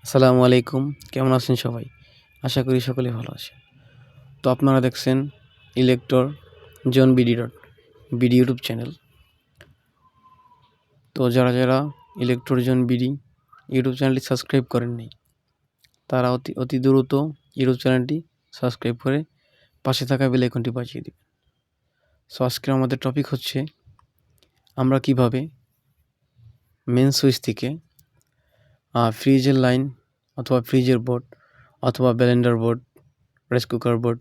আসসালামু আলাইকুম। কেমন আছেন সবাই? আশা করি সকলে ভালো আছেন। তো আপনারা দেখছেন ইলেক্টর জন বিডি ইউটিউব চ্যানেল। তো যারা ইলেক্টর জন বিডি ইউটিউব চ্যানেলটি সাবস্ক্রাইব করেননি, তারা অতি দ্রুত ইউটিউব চ্যানেলটি সাবস্ক্রাইব করে পাশে থাকা বেল আইকনটি বাজিয়ে দিবেন। সো আজকে আমাদের টপিক হচ্ছে আমরা কিভাবে মেন সুইচ থেকে ফ্রিজের লাইন অথবা ফ্রিজের বোর্ড অথবা Blender board, rice cooker board,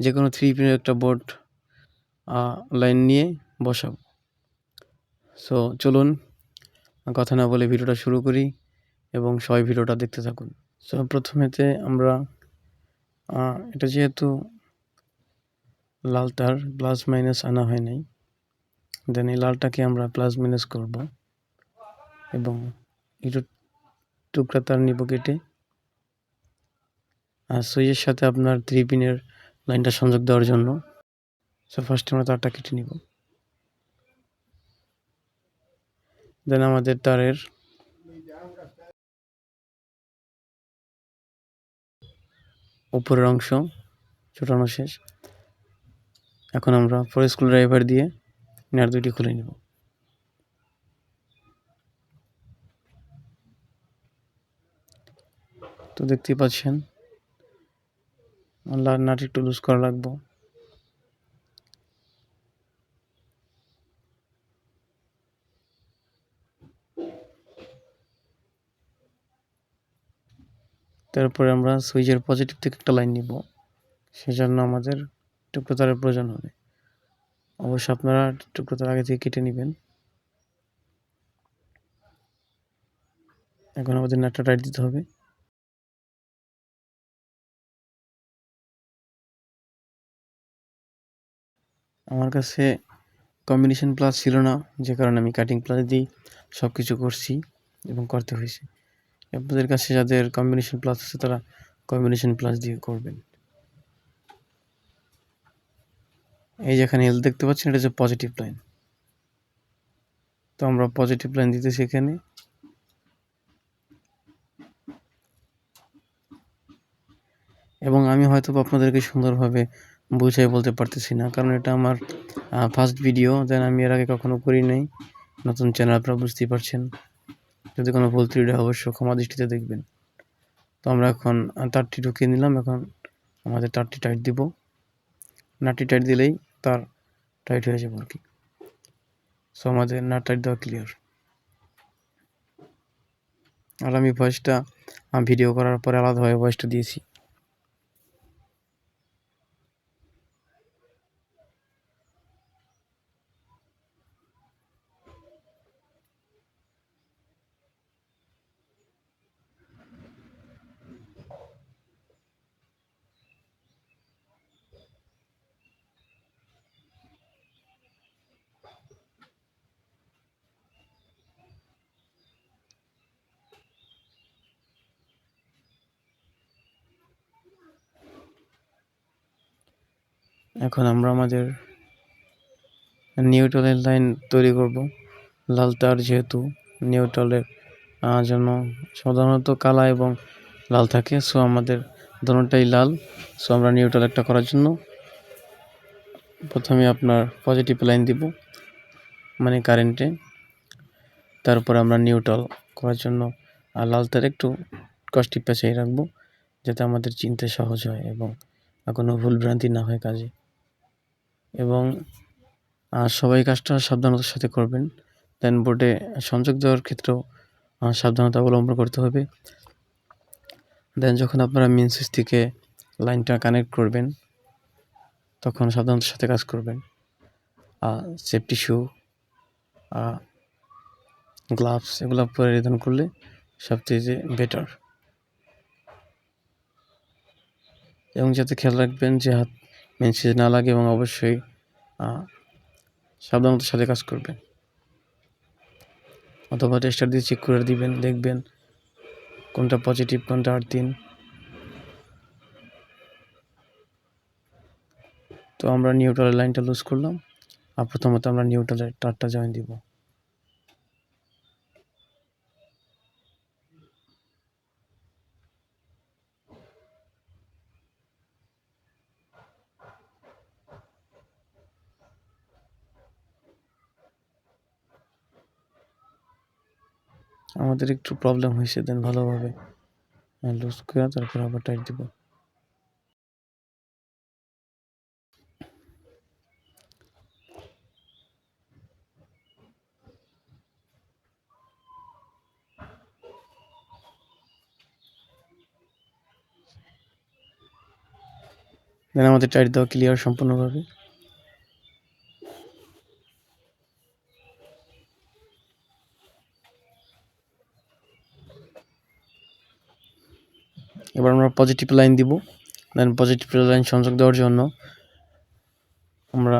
যে কোনো 3 পিনের একটা বোর্ড লাইন নিয়ে বসাবো। সো চলুন কথা না বলে ভিডিওটা শুরু করি এবং সবাই ভিডিওটা দেখতে থাকুন। সো প্রথমেতে আমরা এটা যেহেতু লাল তার প্লাস মাইনাস আনা হয় নাই, দেন এই লালটাকে আমরা প্লাস মাইনাস করব এবং একটু টুকরা তার নিব কেটে, আর সুইচের সাথে আপনার 3 পিনের লাইনটা সংযোগ দেওয়ার জন্য। সো ফার্স্টে আমরা তারটা কেটে নিব। দেন আমাদের তারের উপরের অংশ ছোটানো শেষ। এখন আমরা পরে স্ক্রু ড্রাইভার দিয়ে নাট দুটি খুলে নিব। তো দেখতেই পাচ্ছেন নাট একটু লুজ করা লাগবে। তারপরে আমরা সুইচের পজিটিভ থেকে একটা লাইন নিব, সেজন্য আমাদের টুকরো তারের প্রয়োজন হবে। অবশ্য আপনারা টুকরো তার আগে থেকে কেটে নেবেন। এখন আমাদের নাটটা টাইট দিতে হবে। আমার কাছে কম্বিনেশন প্লাস ছিল না, যে কারণে আমি কাটিং প্লাস দিয়েই সব কিছু করছি এবং করতে হয়েছে। আপনাদের কাছে যাদের কম্বিনেশন প্লাস আছে তারা কম্বিনেশন প্লাস দিয়ে করবেন। এই যেখানে এল দেখতে পাচ্ছেন, এটা হচ্ছে পজিটিভ লাইন। তো আমরা পজিটিভ লাইন দিতেছি এখানে। এবং আমি হয়তো আপনাদেরকে সুন্দরভাবে বুঝিয়ে বলতে পারতেছি না, কারণ এটা আমার ফার্স্ট ভিডিও, দেন আমি এর আগে কখনো করি নাই। নতুন চ্যানেল, আপনারা বুঝতেই পারছেন। যদি কোনো ভুল ত্রুটি অবশ্য ক্ষমা দৃষ্টিতে দেখবেন। তো আমরা এখন তারটি ঢুকিয়ে নিলাম। এখন আমাদের তারটি টাইট দিব। নাটটি টাইট দিলেই তার টাইট হয়ে যাবে আর কি। সো আমাদের নাট টাইট দেওয়া ক্লিয়ার। আর আমি ভয়েসটা ভিডিও করার পরে আলাদাভাবে ভয়েসটা দিয়েছি। এখন আমরা আমাদের নিউট্রালের লাইন তৈরি করব। লাল তার যেহেতু নিউট্রালের জন্য সাধারণত কালা এবং লাল থাকে, সো আমাদের দোনোটাই লাল। সো আমরা নিউট্রাল একটা করার জন্য প্রথমে আপনার পজিটিভ লাইন দিব, মানে কারেন্টে। তারপর আমরা নিউট্রাল করার জন্য লাল তার একটু কষ্টি পেঁচাই রাখবো, যাতে আমাদের চিনতে সহজ হয় এবং কোনো ভুলভ্রান্তি না হয় কাজে। এবং সবাই কাজটা সাবধানতার সাথে করবেন। দেন বোর্ডে সংযোগ দেওয়ার ক্ষেত্রেও সাবধানতা অবলম্বন করতে হবে। দেন যখন আপনারা মেন সুইচ থেকে লাইনটা কানেক্ট করবেন, তখন সাবধানতার সাথে কাজ করবেন। সেফটি শু, গ্লাভস এগুলো পরিধান করলে সবচেয়ে বেটার। এবং যাতে খেয়াল রাখবেন যে হাত মেন সুইচে না লাগে, এবং অবশ্যই সাবধানতার সাথে কাজ করবেন। অথবা টেস্টার দিয়ে চেক করে দিবেন, দেখবেন কোনটা পজিটিভ কোনটা আর্থিন। তো আমরা নিউট্রালের লাইনটা লুজ করলাম, আর প্রথমত আমরা নিউট্রালের তারটা জয়েন দিব। আমাদের একটু প্রবলেম হয়েছে, দেন ভালোভাবে লুজ করে তারপর আবার টাইট দিব। দেন আমাদের টাইট দেওয়া ক্লিয়ার সম্পূর্ণভাবে। এবার আমরা পজিটিভ লাইন দিব। দেন পজিটিভ লাইন সংযোগ দেওয়ার জন্য আমরা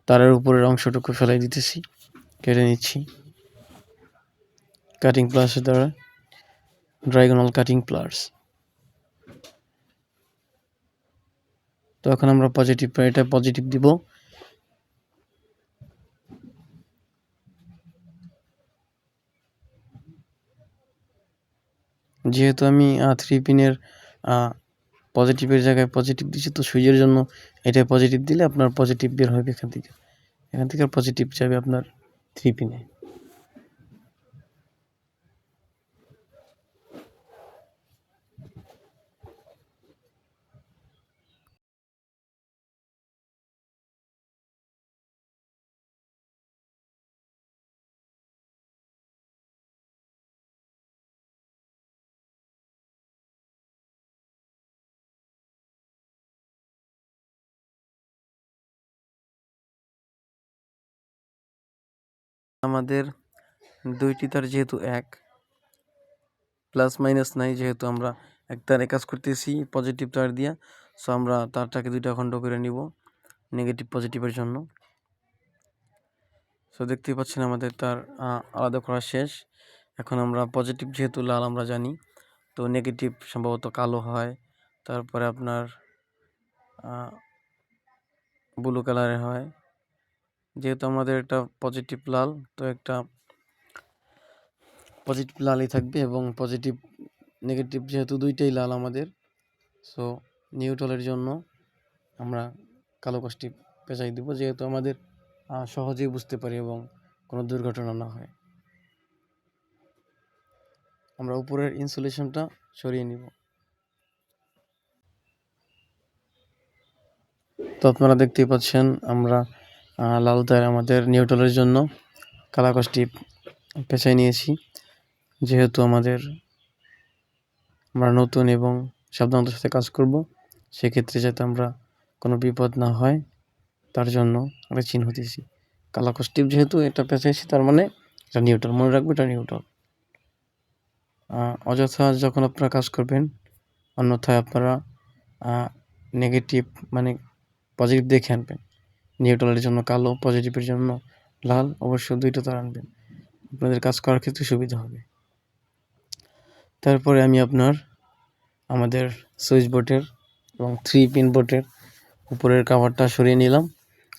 তারের উপরের অংশটুকু ফেলাই দিতেছি, কেটে নিচ্ছি কাটিং প্লাসের দ্বারা, ডায়াগোনাল কাটিং প্লাস। তো এখন আমরা এটা পজিটিভ দিব। যেহেতু আমি 3 পিনের পজিটিভের জায়গায় পজিটিভ দিচ্ছি, তো সুইচের জন্য এটা পজিটিভ দিলে আপনার পজিটিভ বের হবে এখান থেকে পজিটিভ যাবে আপনার 3 পিনে। আমাদের দুইটি তার যেহেতু এক, প্লাস মাইনাস নাই, যেহেতু আমরা এক তারে কাজ করতেছি পজিটিভ তার দিয়া, সো আমরা তারটাকে 2টা খণ্ড করে নিব নেগেটিভ পজিটিভের জন্য। সো দেখতেই পাচ্ছেন আমাদের তার আলাদা করা শেষ। এখন আমরা পজিটিভ যেহেতু লাল আমরা জানি, তো নেগেটিভ সম্ভবত কালো হয়, তারপরে আপনার ব্লু কালারের হয়। যেহেতু আমাদের একটা পজিটিভ লাল, তো একটা পজিটিভ লালই থাকবে, এবং পজিটিভ নেগেটিভ যেহেতু দুইটাই লাল আমাদের, সো নিউট্রালের জন্য আমরা কালো কাজটি পেঁচাই দিব, যেহেতু আমাদের সহজেই বুঝতে পারি এবং কোনো দুর্ঘটনা না হয়। আমরা উপরের ইনসুলেশনটা সরিয়ে নিব। তো আপনারা দেখতেই পাচ্ছেন আমরা লাল তার আমাদের নিউট্রালের জন্য কালো কাজটি পেঁচাই নিয়েছি। যেহেতু আমরা নতুন এবং সাবধানতার সাথে কাজ করব, সেক্ষেত্রে যাতে আমরা কোনো বিপদ না হয় তার জন্য আমরা চিহ্ন দিয়েছি। কালো কাজটি যেহেতু এটা পেঁচাইছি, তার মানে এটা নিউট্রাল, মনে রাখবো এটা নিউট্রাল। অযথা যখন আপনারা কাজ করবেন, অন্যথায় আপনারা নেগেটিভ মানে পজিটিভ দেখে আনবেন। নিউট্রালের জন্য কালো, পজিটিভের জন্য লাল, অবশ্যই 2টা তার আনবেন, আপনাদের কাজ করার ক্ষেত্রে সুবিধা হবে। তারপরে আমি আমাদের সুইচ বোর্ডের এবং 3 পিন বোর্ডের উপরের কাভারটা সরিয়ে নিলাম।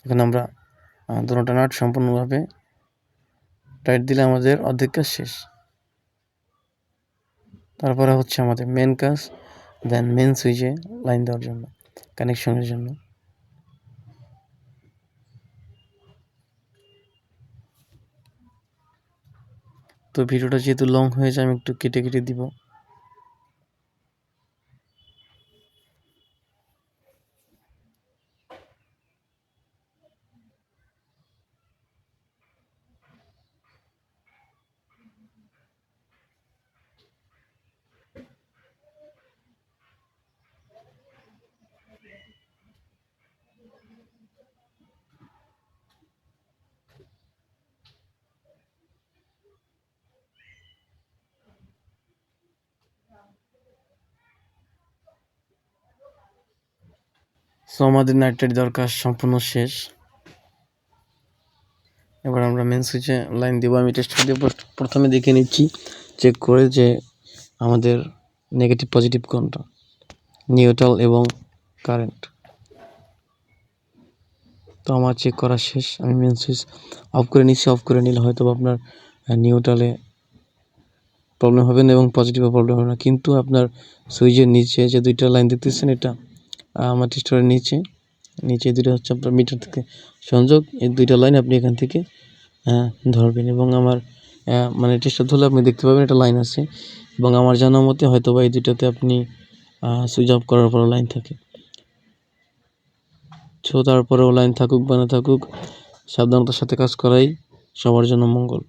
এখন আমরা দুটো নাট সম্পূর্ণভাবে টাইট দিলে আমাদের অর্ধেক কাজ শেষ। তারপরে হচ্ছে আমাদের মেন কাজ, দেন মেন সুইচে লাইন দেওয়ার জন্য, কানেকশনের জন্য। তো ভিডিওটা যেহেতু লং হয়ে যায়, আমি একটু কেটে দিব। সো আমাদের নাইট টাইট দেওয়ার কাজ সম্পূর্ণ শেষ। এবার আমরা মেন সুইচে লাইন দেবো। আমি টেস্ট দিয়ে প্রথমে দেখে নিচ্ছি, চেক করে যে আমাদের নেগেটিভ পজিটিভ কোনটা, নিউট্রাল এবং কারেন্ট। তো আমার চেক করা শেষ, আমি মেন সুইচ অফ করে নিচ্ছি। অফ করে নিলে হয়তো আপনার নিউট্রালে প্রবলেম হবে না এবং পজিটিভে প্রবলেম হবে না, কিন্তু আপনার সুইচের নিচে যে 2টা লাইন দেখতেছেন, এটা আমার টেস্টারের নিচে 2টা হচ্ছে আপনার মিটার থেকে সংযোগ। এই 2টা লাইন আপনি এখান থেকে ধরবেন, এবং আমার মানে টেস্টার ধরলে আপনি দেখতে পাবেন এটা লাইন আছে, এবং আমার জানা মতে হয়তো বা এই দুটাতে আপনি সুইচ অফ করার পর লাইন থাকে। তো তারপরেও লাইন থাকুক বা না থাকুক, সাবধানতার সাথে কাজ করাই সবার জন্য মঙ্গল।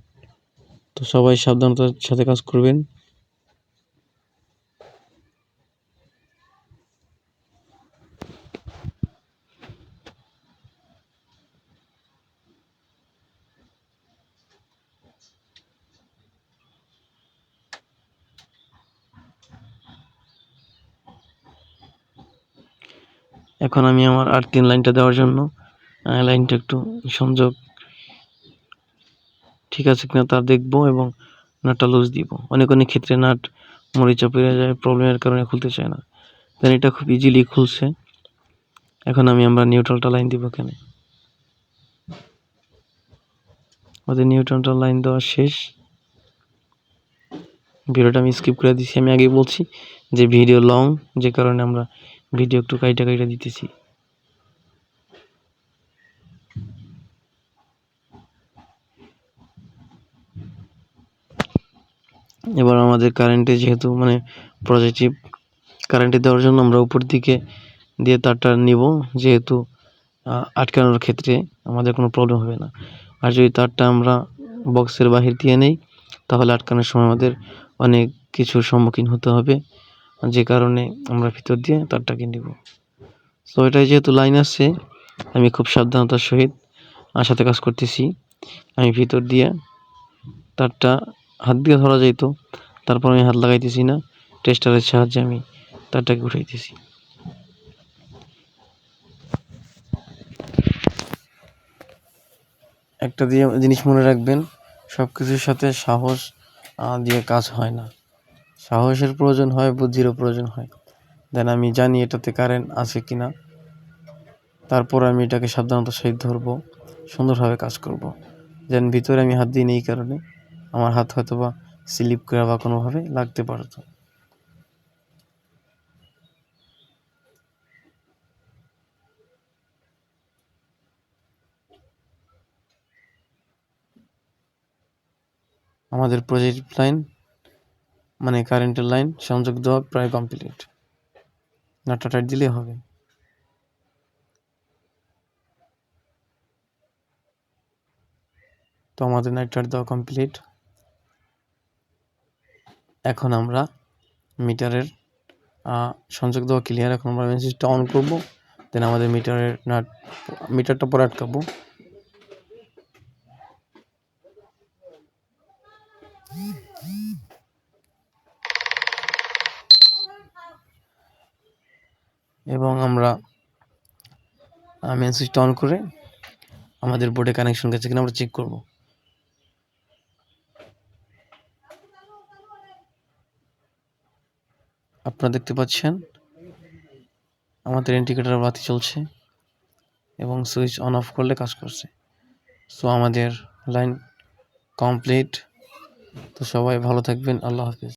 তো সবাই সাবধানতার সাথে কাজ করবেন। এখন আমি আমার আর 3 লাইনটা দেওয়ার জন্য লাইনটা একটু সংযোগ ঠিক আছে কিনা তা দেখবো এবং নাটটা লুজ দিব। অনেক ক্ষেত্রে নাট মরিচা পড়ে যায়, প্রবলেমের কারণে খুলতে চায় না। দেন এটা খুব ইজিলি খুলছে। এখন আমরা নিউট্রালটা লাইন দিব এখানে। আমাদের নিউট্রালটা লাইন দেওয়া শেষ। ভিডিওটা আমি স্কিপ করে দিচ্ছি। আমি আগেই বলছি যে ভিডিও লং, যে কারণে আমরা ভিডিও একটু কাইটা দিতেছি। এবার আমাদের কারেন্টে যেহেতু মানে পজিটিভ কারেন্টে দেওয়ার জন্য আমরা উপর দিকে দিয়ে তারটা নিব, যেহেতু আটকানোর ক্ষেত্রে আমাদের কোনো প্রবলেম হবে না। আর যদি তারটা আমরা বক্সের বাহির দিয়ে নেই, তাহলে আটকানোর সময় আমাদের অনেক কিছুর সম্মুখীন হতে হবে, যে কারণে আমরা ভিতর দিয়ে তারটাকে নিব। তো এটাই যেহেতু লাইন আছে, আমি খুব সাবধানতার সহিত সাথে কাজ করতেছি। আমি ভিতর দিয়ে তারটা হাত দিয়ে ধরা যাইত, তারপর আমি হাত লাগাইতেছি না, টেস্টারের সাহায্যে আমি তারটাকে উঠাইতেছি। একটা জিনিস মনে রাখবেন, সব কিছুর সাথে সাহস দিয়ে কাজ হয় না। সাহসের প্রয়োজন হয়, বুদ্ধিরও প্রয়োজন হয়। দেন আমি জানি এটাতে কারেন্ট আছে কিনা, তারপর আমি এটাকে সাবধানতার সহিত ধরবো, সুন্দরভাবে কাজ করব। দেন ভিতরে আমি হাত দিই, এই কারণে আমার হাত হয়তো বা স্লিপ করে বা কোনোভাবে লাগতে পারতো। আমাদের প্রজেক্ট লাইন মানে কারেন্টের লাইন সংযোগ দেওয়া প্রায় কমপ্লিট। নাটটা টাইট দিলেই হবে। তো আমাদের নাটটা দেওয়া কমপ্লিট। এখন আমরা মিটারের সংযোগ দেওয়া ক্লিয়ার। এখন আমরা মেন সুইচটা অন করব। দেন আমাদের মিটারটা পরে আটকাবো। এবং আমরা মেন সুইচটা অন করে আমাদের বোর্ডে কানেকশন গেছে কিনা আমরা চেক করব। আপনারা দেখতে পাচ্ছেন আমাদের ইন্ডিকেটর বাতি জ্বলছে এবং সুইচ অন অফ করলে কাজ করছে। সো আমাদের লাইন কমপ্লিট। তো সবাই ভালো থাকবেন। আল্লাহ হাফেজ।